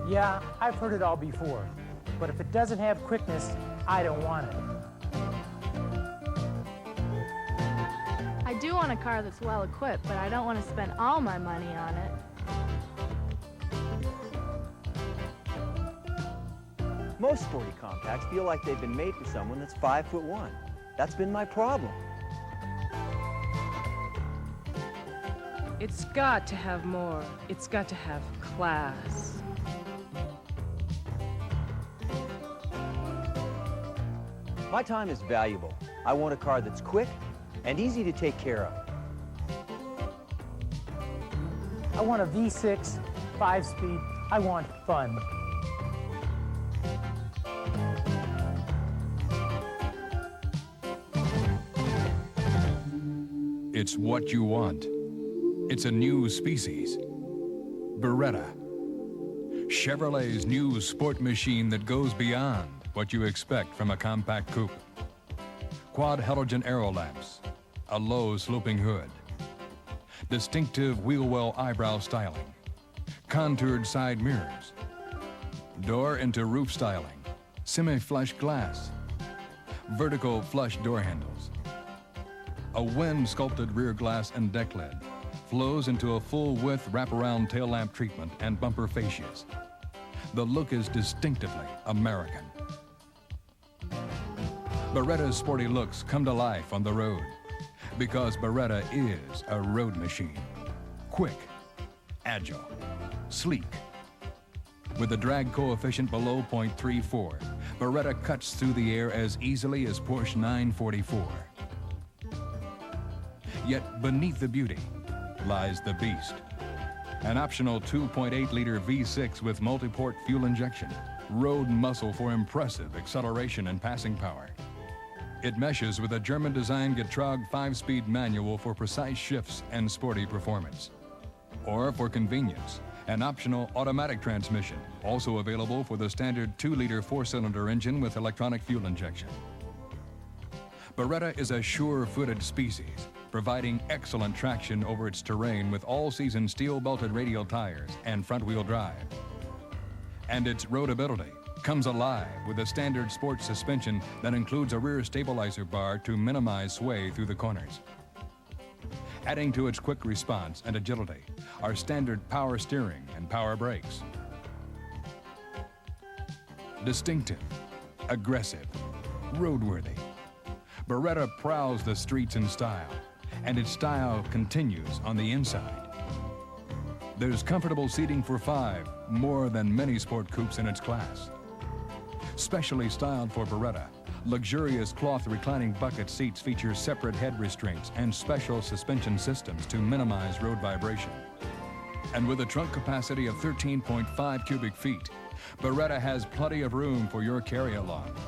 Yeah, I've heard it all before. But if it doesn't have quickness, I don't want it. I do want a car that's well equipped, but I don't want to spend all my money on it. Most sporty compacts feel like they've been made for someone that's 5'1". That's been my problem. It's got to have more. It's got to have class. My time is valuable. I want a car that's quick and easy to take care of. I want a V6, 5-speed. I want fun. It's what you want. It's a new species. Beretta. Chevrolet's new sport machine that goes beyond what you expect from a compact coupe. Quad halogen aero lamps, a low sloping hood, distinctive wheel well eyebrow styling, contoured side mirrors, door into roof styling, semi-flush glass, vertical flush door handles, a wind-sculpted rear glass and deck lid flows into a full-width wraparound tail lamp treatment and bumper fascias. The look is distinctively American. Beretta's sporty looks come to life on the road because Beretta is a road machine. Quick, agile, sleek. With a drag coefficient below 0.34, Beretta cuts through the air as easily as Porsche 944. Yet beneath the beauty lies the beast. An optional 2.8-liter V6 with multi-port fuel injection, road muscle for impressive acceleration and passing power. It meshes with a German-designed Getrag 5-speed manual for precise shifts and sporty performance. Or for convenience, an optional automatic transmission, also available for the standard 2-liter 4-cylinder engine with electronic fuel injection. Beretta is a sure-footed species, providing excellent traction over its terrain with all-season steel-belted radial tires and front-wheel drive. And its roadability comes alive with a standard sports suspension that includes a rear stabilizer bar to minimize sway through the corners. Adding to its quick response and agility are standard power steering and power brakes. Distinctive, aggressive, roadworthy. Beretta prowls the streets in style, and its style continues on the inside. There's comfortable seating for 5, more than many sport coupes in its class. Specially styled for Beretta, luxurious cloth reclining bucket seats feature separate head restraints and special suspension systems to minimize road vibration. And with a trunk capacity of 13.5 cubic feet, Beretta has plenty of room for your carry-alongs.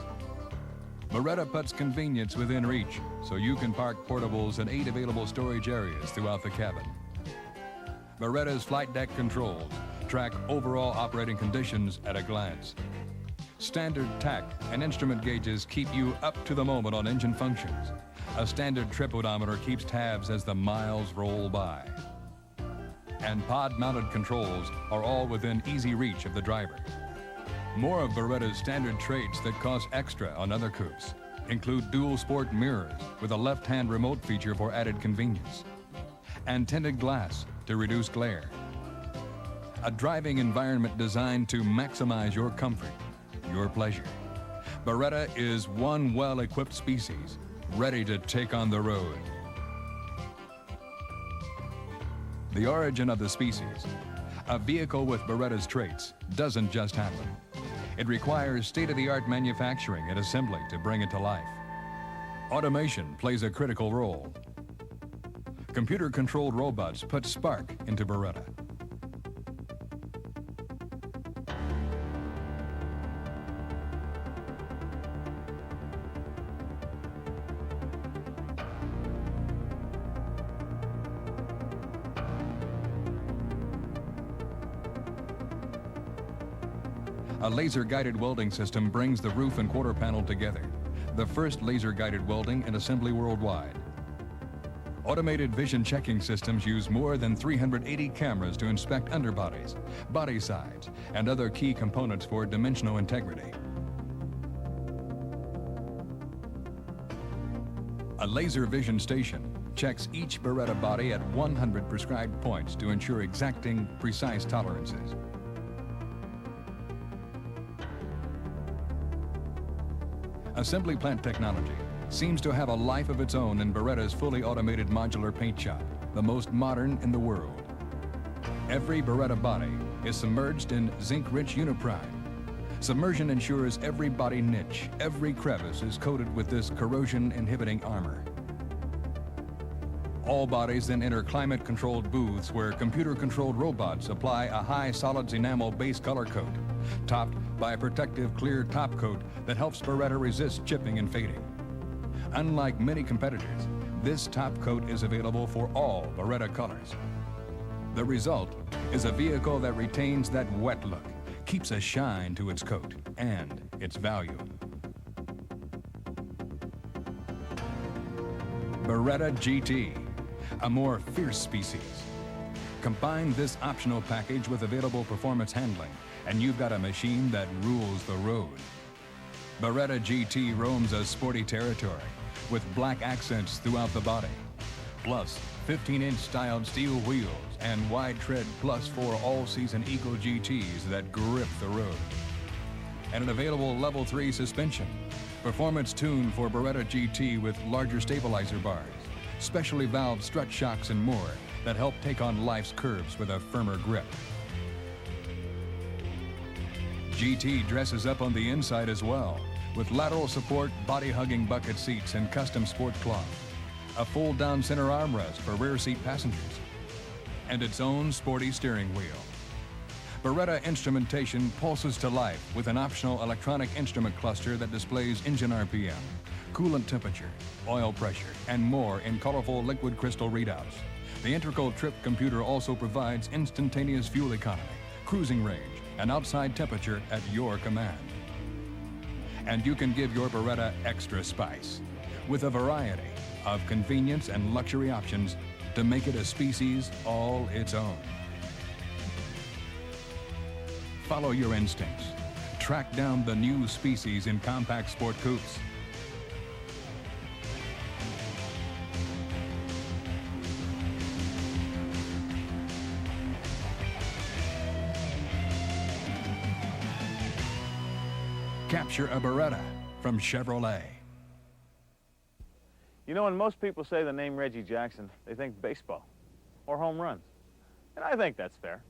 Beretta puts convenience within reach, so you can park portables in 8 available storage areas throughout the cabin. Beretta's flight deck controls track overall operating conditions at a glance. Standard tach and instrument gauges keep you up to the moment on engine functions. A standard trip odometer keeps tabs as the miles roll by. And pod-mounted controls are all within easy reach of the driver. More of Beretta's standard traits that cost extra on other coupes include dual sport mirrors with a left-hand remote feature for added convenience, and tinted glass to reduce glare. A driving environment designed to maximize your comfort, your pleasure. Beretta is one well-equipped species, ready to take on the road. The origin of the species. A vehicle with Beretta's traits doesn't just happen. It requires state-of-the-art manufacturing and assembly to bring it to life. Automation plays a critical role. Computer-controlled robots put spark into Beretta. A laser-guided welding system brings the roof and quarter panel together, the first laser-guided welding in assembly worldwide. Automated vision checking systems use more than 380 cameras to inspect underbodies, body sides, and other key components for dimensional integrity. A laser vision station checks each Beretta body at 100 prescribed points to ensure exacting, precise tolerances. Assembly plant technology seems to have a life of its own in Beretta's fully automated modular paint shop, the most modern in the world. Every Beretta body is submerged in zinc-rich Uniprime. Submersion ensures every body niche, every crevice is coated with this corrosion-inhibiting armor. All bodies then enter climate-controlled booths where computer-controlled robots apply a high solids enamel base color coat, topped by a protective clear top coat that helps Beretta resist chipping and fading. Unlike many competitors, this top coat is available for all Beretta colors. The result is a vehicle that retains that wet look, keeps a shine to its coat and its value. Beretta GT, a more fierce species. Combine this optional package with available performance handling, and you've got a machine that rules the road. Beretta GT roams a sporty territory with black accents throughout the body, plus 15-inch styled steel wheels and wide tread plus 4 all-season Eagle GTs that grip the road. And an available level 3 suspension, performance tuned for Beretta GT with larger stabilizer bars, specially valved strut shocks and more that help take on life's curves with a firmer grip. GT dresses up on the inside as well, with lateral support, body-hugging bucket seats and custom sport cloth, a fold-down center armrest for rear seat passengers, and its own sporty steering wheel. Beretta instrumentation pulses to life with an optional electronic instrument cluster that displays engine RPM, coolant temperature, oil pressure, and more in colorful liquid crystal readouts. The integral trip computer also provides instantaneous fuel economy, cruising range, and outside temperature at your command. And you can give your Beretta extra spice with a variety of convenience and luxury options to make it a species all its own. Follow your instincts. Track down the new species in compact sport coupes. Capture a Beretta from Chevrolet. You know, when most people say the name Reggie Jackson, they think baseball or home runs. And I think that's fair.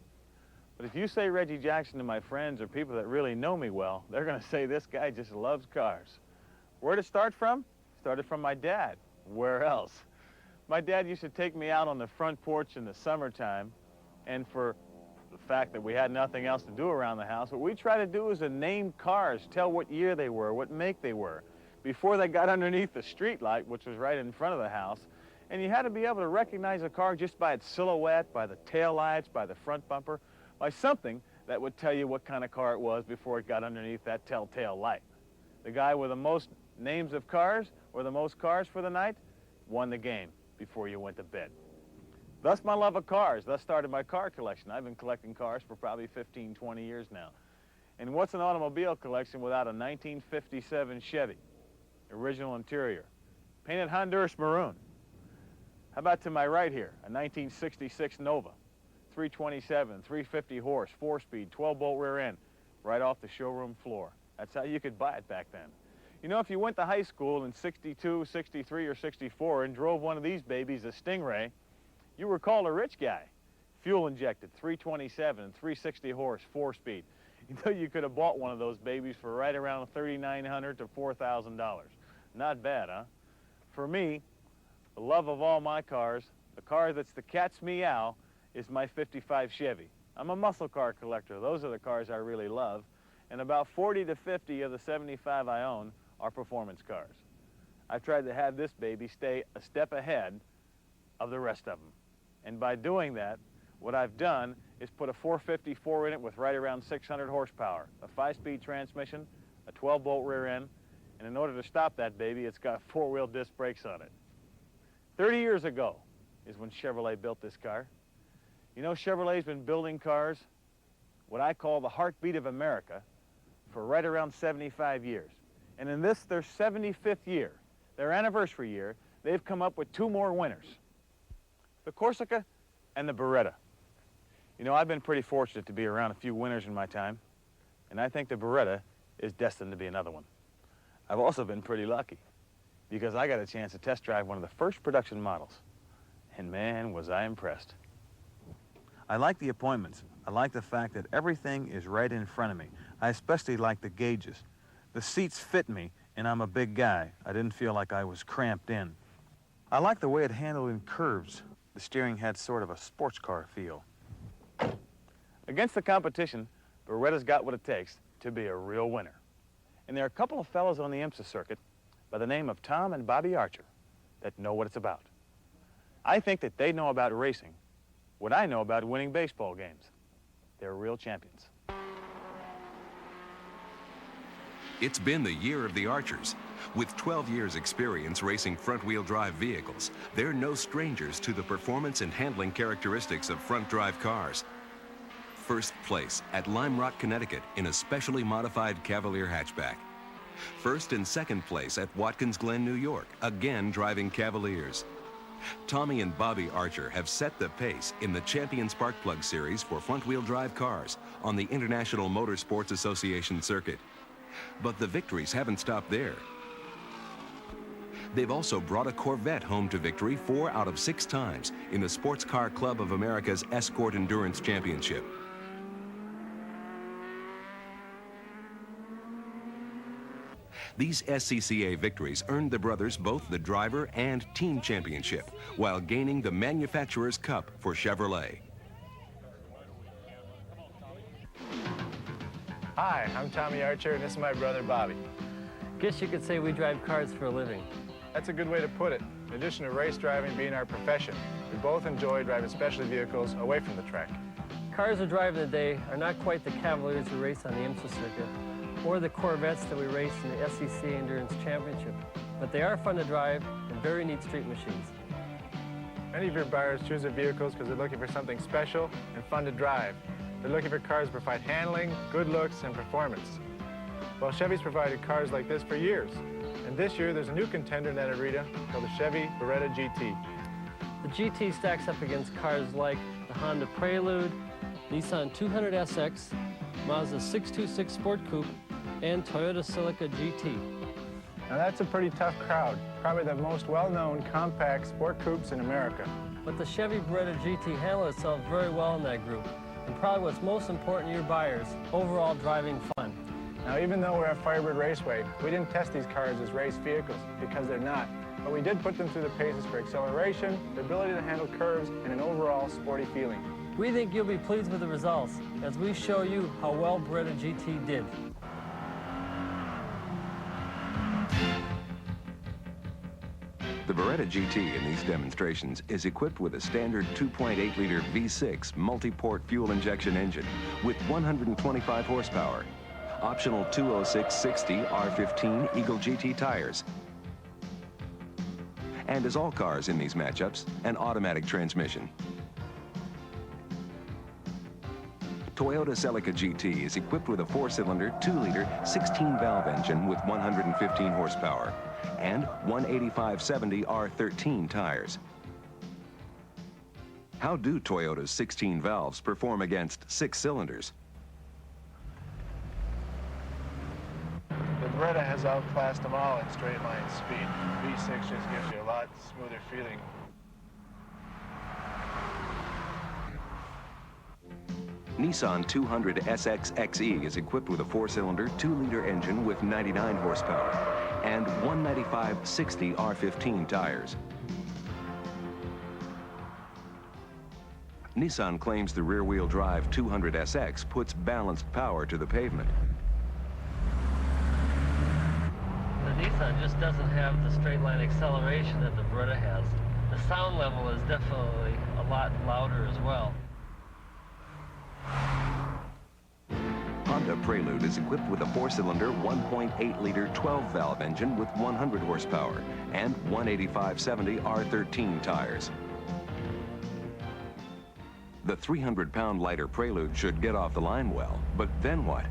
But if you say Reggie Jackson to my friends or people that really know me well, they're going to say this guy just loves cars. Where to start from? Started from my dad. Where else? My dad used to take me out on the front porch in the summertime, and for the fact that we had nothing else to do around the house, what we try to do is to name cars, tell what year they were, what make they were, before they got underneath the street light, which was right in front of the house. And you had to be able to recognize a car just by its silhouette, by the tail lights, by the front bumper, by something that would tell you what kind of car it was before it got underneath that telltale light. The guy with the most names of cars, or the most cars for the night, won the game before you went to bed. Thus my love of cars. Thus started my car collection. I've been collecting cars for probably 15, 20 years now. And what's an automobile collection without a 1957 Chevy? Original interior. Painted Honduras maroon. How about to my right here, a 1966 Nova. 327, 350 horse, 4-speed, 12-bolt rear end, right off the showroom floor. That's how you could buy it back then. You know, if you went to high school in 62, 63, or 64 and drove one of these babies, a Stingray, you were called a rich guy. Fuel injected, 327, 360 horse, 4-speed. You know, you could have bought one of those babies for right around $3,900 to $4,000. Not bad, huh? For me, the love of all my cars, the car that's the cat's meow, is my 55 Chevy. I'm a muscle car collector. Those are the cars I really love. And about 40 to 50 of the 75 I own are performance cars. I've tried to have this baby stay a step ahead of the rest of them. And by doing that, what I've done is put a 454 in it with right around 600 horsepower, a 5-speed transmission, a 12-bolt rear end, and in order to stop that baby, it's got 4-wheel disc brakes on it. 30 years ago, is when Chevrolet built this car. You know, Chevrolet's been building cars, what I call the heartbeat of America, for right around 75 years. And in this, their 75th year, their anniversary year, they've come up with 2 more winners, the Corsica and the Beretta. You know, I've been pretty fortunate to be around a few winners in my time, and I think the Beretta is destined to be another one. I've also been pretty lucky, because I got a chance to test drive one of the first production models, and man, was I impressed. I like the appointments. I like the fact that everything is right in front of me. I especially like the gauges. The seats fit me, and I'm a big guy. I didn't feel like I was cramped in. I like the way it handled in curves. The steering had sort of a sports car feel. Against the competition, Beretta's got what it takes to be a real winner. And there are a couple of fellows on the IMSA circuit by the name of Tom and Bobby Archer that know what it's about. I think that they know about racing what I know about winning baseball games. They're real champions. It's been the year of the Archers. With 12 years' experience racing front-wheel drive vehicles, they're no strangers to the performance and handling characteristics of front-drive cars. First place at Lime Rock, Connecticut in a specially modified Cavalier hatchback. First and second place at Watkins Glen, New York, again driving Cavaliers. Tommy and Bobby Archer have set the pace in the Champion Spark Plug Series for front-wheel drive cars on the International Motorsports Association circuit. But the victories haven't stopped there. They've also brought a Corvette home to victory 4 out of 6 times in the Sports Car Club of America's Escort Endurance Championship. These SCCA victories earned the brothers both the driver and team championship while gaining the Manufacturer's Cup for Chevrolet. Hi, I'm Tommy Archer, and this is my brother Bobby. Guess you could say we drive cars for a living. That's a good way to put it. In addition to race driving being our profession, we both enjoy driving specialty vehicles away from the track. Cars we drive today are not quite the Cavaliers we race on the IMSA circuit, or the Corvettes that we race in the SCCA Endurance Championship, but they are fun to drive and very neat street machines. Many of your buyers choose their vehicles because they're looking for something special and fun to drive. They're looking for cars that provide handling, good looks, and performance. Well, Chevy's provided cars like this for years. And this year, there's a new contender in that arena called the Chevy Beretta GT. The GT stacks up against cars like the Honda Prelude, Nissan 200SX, Mazda 626 Sport Coupe, and Toyota Celica GT. Now that's a pretty tough crowd, probably the most well-known compact sport coupes in America. But the Chevy Beretta GT handled itself very well in that group, and probably what's most important to your buyers, overall driving fun. Now even though we're at Firebird Raceway, we didn't test these cars as race vehicles because they're not. But we did put them through the paces for acceleration, the ability to handle curves, and an overall sporty feeling. We think you'll be pleased with the results as we show you how well Beretta GT did. The Beretta GT in these demonstrations is equipped with a standard 2.8-liter V6 multi-port fuel injection engine with 125 horsepower, optional 206/60 R15 Eagle GT tires, and as all cars in these matchups, an automatic transmission. Toyota Celica GT is equipped with a 4-cylinder, 2-liter, 16-valve engine with 115 horsepower and 185/70 R13 tires. How do Toyota's 16 valves perform against 6 cylinders? The Beretta has outclassed them all in straight line speed. V6 just gives you a lot smoother feeling. Nissan 200 SX XE is equipped with a 4-cylinder, 2-liter engine with 99 horsepower and 195/60 R15 tires. Nissan claims the rear-wheel drive 200 SX puts balanced power to the pavement. The Nissan just doesn't have the straight line acceleration that the Beretta has. The sound level is definitely a lot louder as well. Honda Prelude is equipped with a 4-cylinder, 1.8-liter, 12-valve engine with 100 horsepower and 185/70 R13 tires. The 300-pound lighter Prelude should get off the line well, but then what?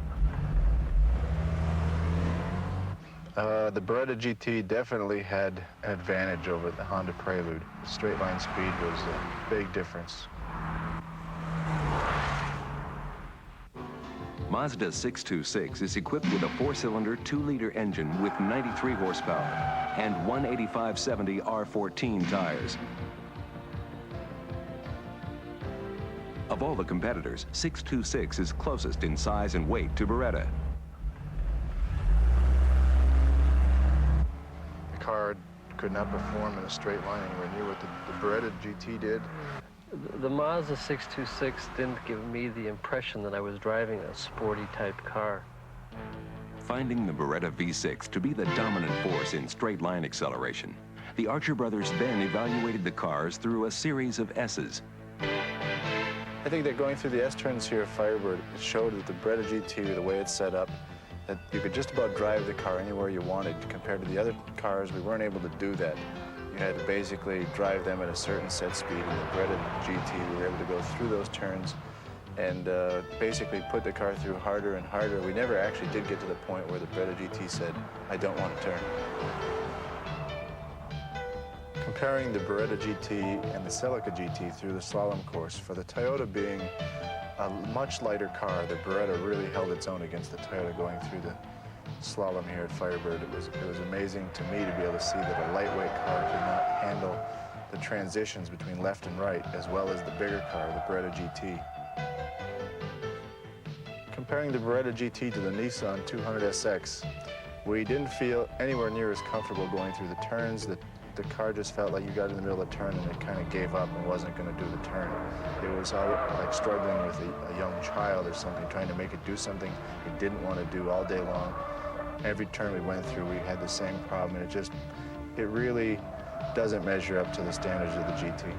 The Beretta GT definitely had an advantage over the Honda Prelude. Straight line speed was a big difference. Mazda 626 is equipped with a 4-cylinder, 2-liter engine with 93 horsepower and 185/70 R14 tires. Of all the competitors, 626 is closest in size and weight to Beretta. The car could not perform in a straight line anywhere near what the Beretta GT did. The Mazda 626 didn't give me the impression that I was driving a sporty type car. Finding the Beretta V6 to be the dominant force in straight line acceleration, the Archer brothers then evaluated the cars through a series of S's. I think that going through the S-turns here at Firebird, it showed that the Beretta GT, the way it's set up, that you could just about drive the car anywhere you wanted. Compared to the other cars, we weren't able to do that. You had to basically drive them at a certain set speed. In the Beretta GT, we were able to go through those turns and basically put the car through harder and harder. We never actually did get to the point where the Beretta GT said, I don't want to turn. Comparing the Beretta GT and the Celica GT through the slalom course, for the Toyota being a much lighter car, the Beretta really held its own against the Toyota going through the slalom here at Firebird. It was amazing to me to be able to see that a lightweight car could not handle the transitions between left and right, as well as the bigger car, the Beretta GT. Comparing the Beretta GT to the Nissan 200SX, we didn't feel anywhere near as comfortable going through the turns. The car just felt like you got in the middle of the turn and it kind of gave up and wasn't going to do the turn. It was like struggling with a young child or something, trying to make it do something it didn't want to do all day long. Every turn we went through, we had the same problem, and it really doesn't measure up to the standards of the GT.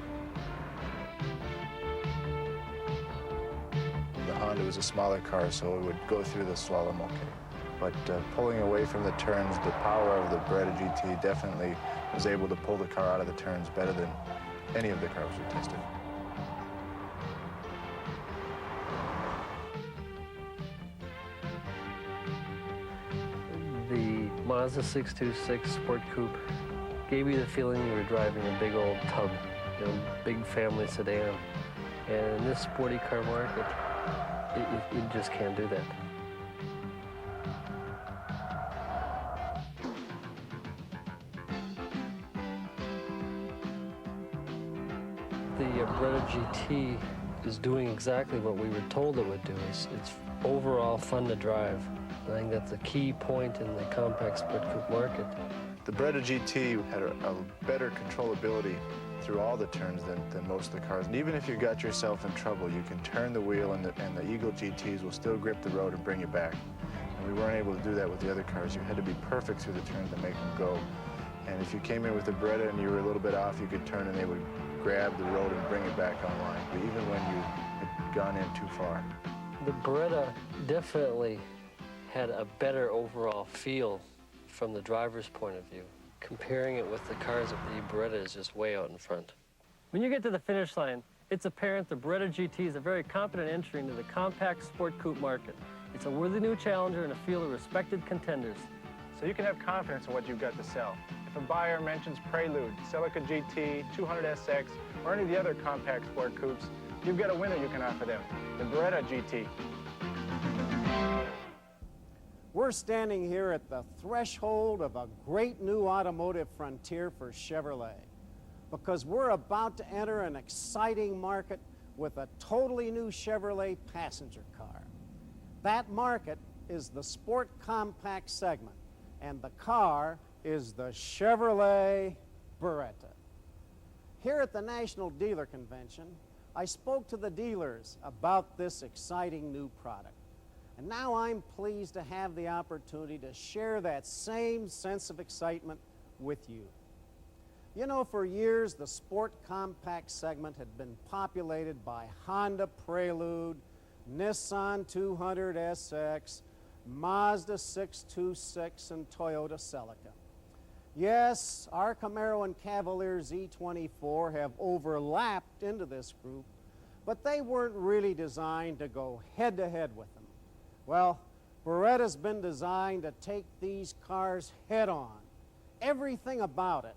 The Honda was a smaller car, so it would go through the slalom okay. But pulling away from the turns, the power of the Beretta GT definitely was able to pull the car out of the turns better than any of the cars we tested. The Mazda 626 Sport Coupe gave you the feeling you were driving a big old tub, big family sedan. And in this sporty car market, you just can't do that. The Beretta GT is doing exactly what we were told it would do. It's overall fun to drive. I think that's a key point in the compact sport coupe market. The Beretta GT had a better controllability through all the turns than most of the cars. And even if you got yourself in trouble, you can turn the wheel and the Eagle GTs will still grip the road and bring you back. And we weren't able to do that with the other cars. You had to be perfect through the turns to make them go. And if you came in with the Beretta and you were a little bit off, you could turn and they would grab the road and bring it back online, but even when you had gone in too far. The Beretta definitely had a better overall feel from the driver's point of view. Comparing it with the cars, the Beretta is just way out in front. When you get to the finish line, it's apparent the Beretta GT is a very competent entry into the compact sport coupe market. It's a worthy new challenger in a field of respected contenders. So you can have confidence in what you've got to sell. If a buyer mentions Prelude, Celica GT, 200SX, or any of the other compact sport coupes, you've got a winner you can offer them, the Beretta GT. We're standing here at the threshold of a great new automotive frontier for Chevrolet, because we're about to enter an exciting market with a totally new Chevrolet passenger car. That market is the sport compact segment, and the car is the Chevrolet Beretta. Here at the National Dealer Convention, I spoke to the dealers about this exciting new product. And now I'm pleased to have the opportunity to share that same sense of excitement with you. You know, for years, the sport compact segment had been populated by Honda Prelude, Nissan 200SX, Mazda 626, and Toyota Celica. Yes, our Camaro and Cavalier Z24 have overlapped into this group, but they weren't really designed to go head-to-head with them. Well, Beretta's been designed to take these cars head-on. Everything about it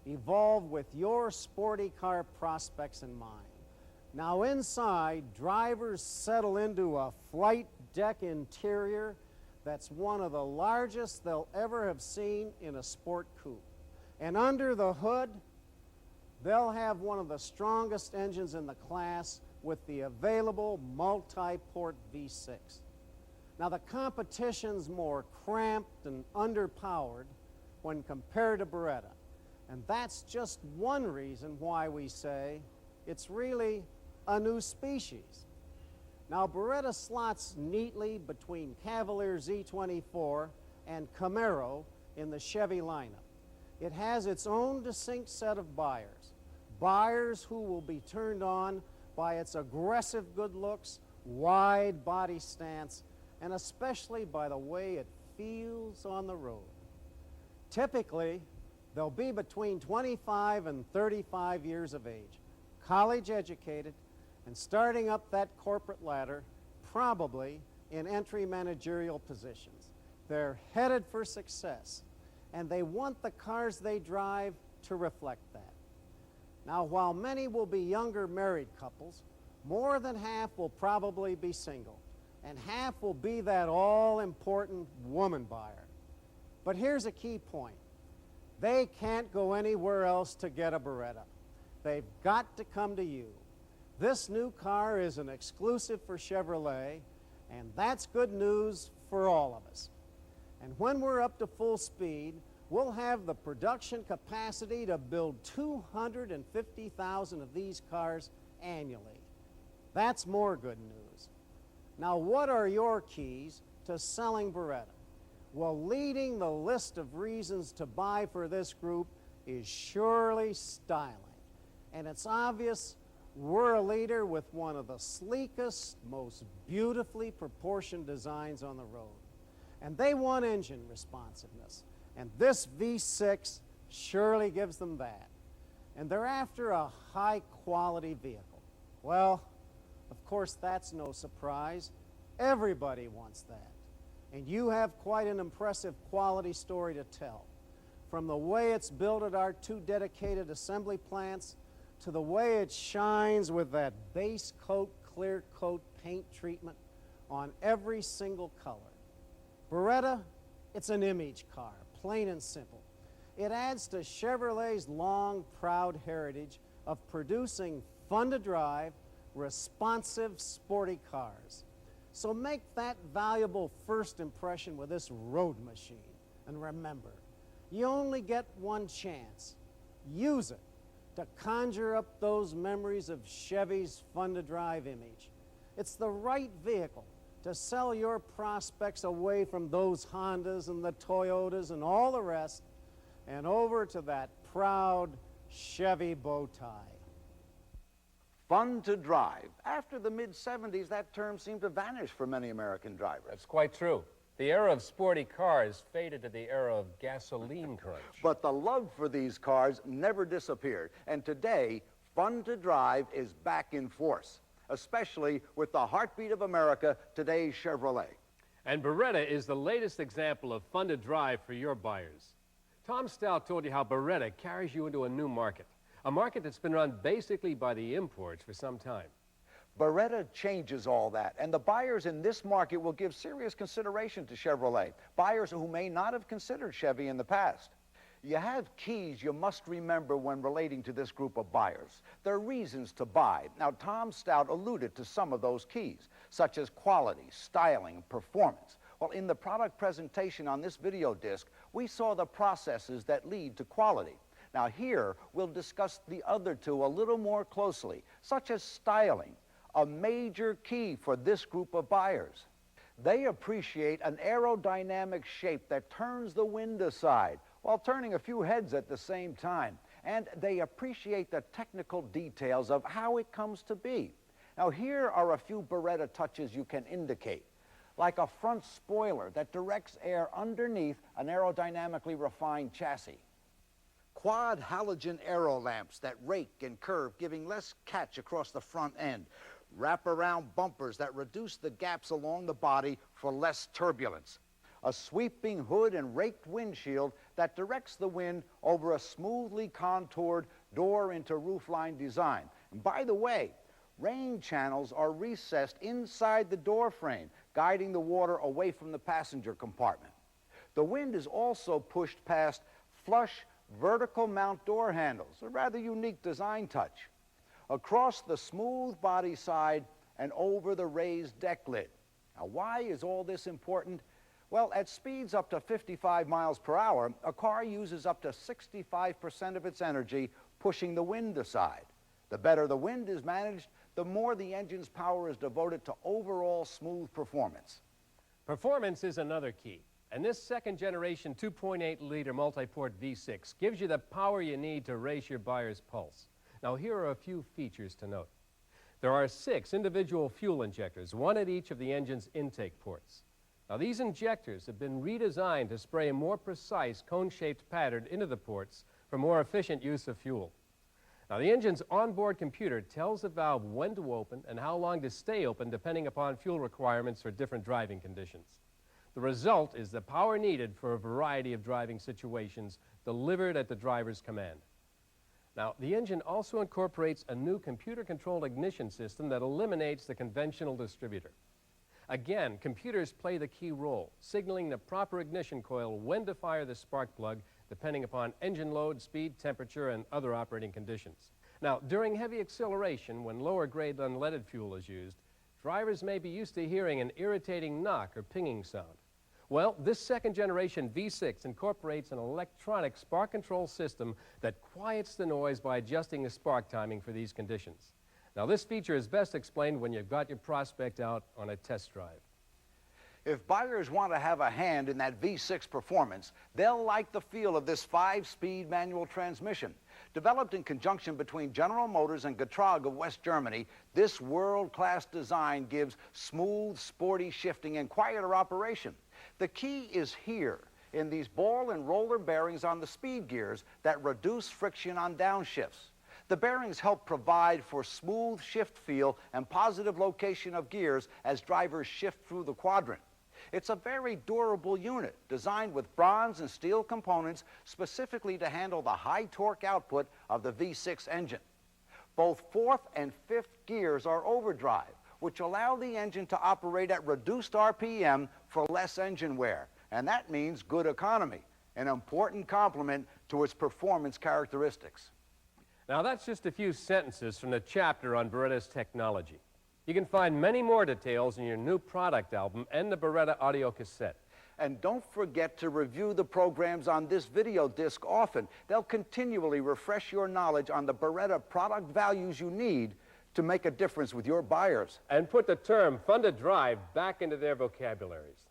evolved with your sporty car prospects in mind. Now inside, drivers settle into a flight deck interior that's one of the largest they'll ever have seen in a sport coupe. And under the hood, they'll have one of the strongest engines in the class with the available multi-port V6. Now the competition's more cramped and underpowered when compared to Beretta. And that's just one reason why we say it's really a new species. Now Beretta slots neatly between Cavalier Z24 and Camaro in the Chevy lineup. It has its own distinct set of buyers. Buyers who will be turned on by its aggressive good looks, wide body stance, and especially by the way it feels on the road. Typically, they'll be between 25 and 35 years of age, college educated, and starting up that corporate ladder, probably in entry managerial positions. They're headed for success, and they want the cars they drive to reflect that. Now, while many will be younger married couples, more than half will probably be single, and half will be that all-important woman buyer. But here's a key point. They can't go anywhere else to get a Beretta. They've got to come to you. This new car is an exclusive for Chevrolet, and that's good news for all of us. And when we're up to full speed, we'll have the production capacity to build 250,000 of these cars annually. That's more good news. Now, what are your keys to selling Beretta? Well, leading the list of reasons to buy for this group is surely styling. And it's obvious we're a leader with one of the sleekest, most beautifully proportioned designs on the road. And they want engine responsiveness. And this V6 surely gives them that. And they're after a high-quality vehicle. Well, of course, that's no surprise. Everybody wants that. And you have quite an impressive quality story to tell. From the way it's built at our 2 dedicated assembly plants to the way it shines with that base coat, clear coat paint treatment on every single color. Beretta, it's an image car, plain and simple. It adds to Chevrolet's long, proud heritage of producing fun-to-drive, responsive, sporty cars. So make that valuable first impression with this road machine. And remember, you only get one chance. Use it to conjure up those memories of Chevy's fun-to-drive image. It's the right vehicle to sell your prospects away from those Hondas and the Toyotas and all the rest and over to that proud Chevy bow tie. Fun to drive. After the mid-'70s, that term seemed to vanish for many American drivers. That's quite true. The era of sporty cars faded to the era of gasoline crunch. But the love for these cars never disappeared. And today, fun to drive is back in force, especially with the heartbeat of America, today's Chevrolet. And Beretta is the latest example of fun to drive for your buyers. Tom Stout told you how Beretta carries you into a new market, a market that's been run basically by the imports for some time. Beretta changes all that, and the buyers in this market will give serious consideration to Chevrolet, buyers who may not have considered Chevy in the past. You have keys you must remember when relating to this group of buyers. There are reasons to buy. Now, Tom Stout alluded to some of those keys, such as quality, styling, and performance. Well, in the product presentation on this video disc, we saw the processes that lead to quality. Now here, we'll discuss the other two a little more closely, such as styling, a major key for this group of buyers. They appreciate an aerodynamic shape that turns the wind aside while turning a few heads at the same time. And they appreciate the technical details of how it comes to be. Now here are a few Beretta touches you can indicate, like a front spoiler that directs air underneath an aerodynamically refined chassis. Quad halogen aero lamps that rake and curve, giving less catch across the front end. wraparound bumpers that reduce the gaps along the body for less turbulence, a sweeping hood and raked windshield that directs the wind over a smoothly contoured door into roofline design. And by the way, rain channels are recessed inside the door frame, guiding the water away from the passenger compartment. The wind is also pushed past flush vertical mount door handles, a rather unique design touch, across the smooth body side and over the raised deck lid. Now, why is all this important? Well, at speeds up to 55 miles per hour, a car uses up to 65% of its energy pushing the wind aside. The better the wind is managed, the more the engine's power is devoted to overall smooth performance. Performance is another key, and this second-generation 2.8-liter multi-port V6 gives you the power you need to race your buyer's pulse. Now, here are a few features to note. There are 6 individual fuel injectors, one at each of the engine's intake ports. Now, these injectors have been redesigned to spray a more precise cone-shaped pattern into the ports for more efficient use of fuel. Now, the engine's onboard computer tells the valve when to open and how long to stay open depending upon fuel requirements for different driving conditions. The result is the power needed for a variety of driving situations delivered at the driver's command. Now, the engine also incorporates a new computer-controlled ignition system that eliminates the conventional distributor. Again, computers play the key role, signaling the proper ignition coil when to fire the spark plug depending upon engine load, speed, temperature, and other operating conditions. Now, during heavy acceleration, when lower-grade unleaded fuel is used, drivers may be used to hearing an irritating knock or pinging sound. Well, this second-generation V6 incorporates an electronic spark control system that quiets the noise by adjusting the spark timing for these conditions. Now, this feature is best explained when you've got your prospect out on a test drive. If buyers want to have a hand in that V6 performance, they'll like the feel of this 5-speed manual transmission. Developed in conjunction between General Motors and Getrag of West Germany, this world-class design gives smooth, sporty shifting and quieter operation. The key is here, in these ball and roller bearings on the speed gears that reduce friction on downshifts. The bearings help provide for smooth shift feel and positive location of gears as drivers shift through the quadrant. It's a very durable unit, designed with bronze and steel components specifically to handle the high torque output of the V6 engine. Both 4th and 5th gears are overdrive, which allow the engine to operate at reduced RPM for less engine wear, and that means good economy, an important complement to its performance characteristics. Now, that's just a few sentences from the chapter on Beretta's technology. You can find many more details in your new product album and the Beretta audio cassette. And don't forget to review the programs on this video disc often. They'll continually refresh your knowledge on the Beretta product values you need to make a difference with your buyers. And put the term fun to drive back into their vocabularies.